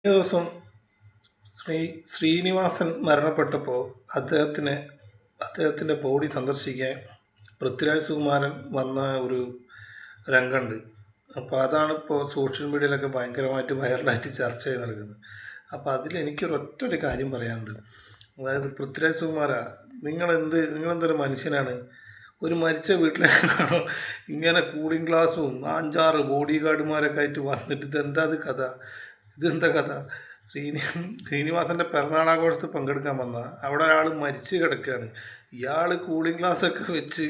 ദിവസം ശ്രീനിവാസൻ മരണപ്പെട്ടപ്പോൾ അദ്ദേഹത്തിൻ്റെ ബോഡി സന്ദർശിക്കാൻ പൃഥ്വിരാജ് സുകുമാരൻ വന്ന ഒരു രംഗമുണ്ട്. അപ്പോൾ അതാണ് ഇപ്പോൾ സോഷ്യൽ മീഡിയയിലൊക്കെ ഭയങ്കരമായിട്ട് വൈറലായിട്ട് ചർച്ച ചെയ്ത് നടക്കുന്നത്. അപ്പോൾ അതിൽ എനിക്കൊരൊറ്റൊരു കാര്യം പറയാനുണ്ട്. അതായത് പൃഥ്വിരാജ് സുകുമാര, നിങ്ങളെന്തൊരു മനുഷ്യനാണ്. ഒരു മരിച്ച വീട്ടിലേക്കാണോ ഇങ്ങനെ കൂളിംഗ് ഗ്ലാസും 5-6 ബോഡി ഗാർഡുമാരൊക്കെ ആയിട്ട് വന്നിട്ട് ഇതെന്താ കഥ? ശ്രീനിവാസൻ്റെ പിറന്നാളാഘോഷത്തിൽ പങ്കെടുക്കാൻ വന്ന അവിടെ ഒരാൾ മരിച്ച് കിടക്കുകയാണ്. ഇയാൾ കൂളിംഗ് ഗ്ലാസ്സൊക്കെ വെച്ച്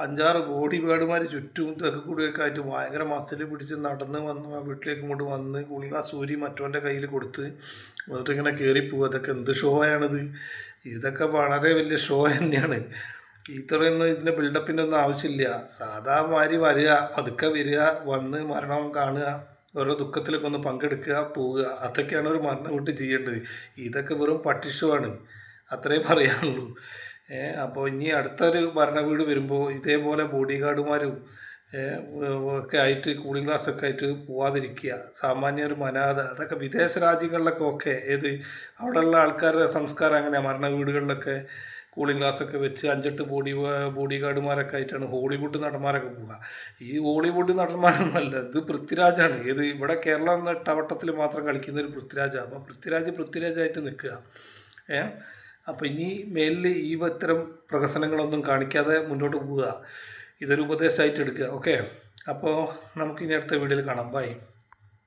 5-6 ബോഡി ഗാർഡുമാർ ചുറ്റും ഇതൊക്കെ കൂടിയൊക്കെ ആയിട്ട് ഭയങ്കര മസിൽ പിടിച്ച് നടന്ന് വന്ന് വീട്ടിലേക്ക് ഇങ്ങോട്ട് വന്ന് കൂളിംഗ് ഗ്ലാസ് ഊരി മറ്റവൻ്റെ കയ്യിൽ കൊടുത്ത് എന്നിട്ട് ഇങ്ങനെ കയറിപ്പോവുക. അതൊക്കെ എന്ത് ഷോ ആണിത്? ഇതൊക്കെ വളരെ വലിയ ഷോ തന്നെയാണ്. ഇത്രയൊന്നും ഇതിൻ്റെ ബിൽഡപ്പിൻ്റെ ഒന്നും ആവശ്യമില്ല. സാധാ മാതിരി വരിക, പതുക്കെ വരിക, വന്ന് മരണം കാണുക, ഓരോ ദുഃഖത്തിലൊക്കെ ഒന്ന് പങ്കെടുക്കുക, പോവുക. അതൊക്കെയാണ് ഒരു മരണം വിട്ട് ചെയ്യേണ്ടത്. ഇതൊക്കെ വെറും പട്ടിഷമാണ്, അത്രേ പറയാനുള്ളൂ. അപ്പോൾ ഇനി അടുത്തൊരു ഭരണ വീട് വരുമ്പോൾ ഇതേപോലെ ബോഡി ഗാർഡുമാരും ഒക്കെ ആയിട്ട് കൂളിംഗ് ഗ്ലാസ്സൊക്കെ ആയിട്ട് പോവാതിരിക്കുക. സാമാന്യ ഒരു മനാത അതൊക്കെ വിദേശ രാജ്യങ്ങളിലൊക്കെ അവിടെയുള്ള ആൾക്കാരുടെ സംസ്കാരം അങ്ങനെയാണ്. മരണ വീടുകളിലൊക്കെ കൂളിംഗ് ഗ്ലാസ്സൊക്കെ വെച്ച് 5-8 ബോഡി ഗാർഡുമാരൊക്കെ ആയിട്ടാണ് ഹോളിവുഡ് നടന്മാരൊക്കെ പോവുക. ഈ ഹോളിവുഡ് നടന്മാരൊന്നുമല്ല, ഇത് പൃഥ്വിരാജാണ്. ഇവിടെ കേരളം എന്ന ടവട്ടത്തിൽ മാത്രം കളിക്കുന്ന ഒരു പൃഥ്വിരാജാണ്. അപ്പോൾ പൃഥ്വിരാജായിട്ട് നിൽക്കുക. അപ്പോൾ ഇനി മേലിൽ ഇത്തരം പ്രഹസനങ്ങളൊന്നും കാണിക്കാതെ മുന്നോട്ട് പോവുക. ഇതൊരു ഉപദേശമായിട്ട് എടുക്കുക. ഓക്കെ, അപ്പോൾ നമുക്കിനി അടുത്ത വീഡിയോയിൽ കാണാം. ബൈ.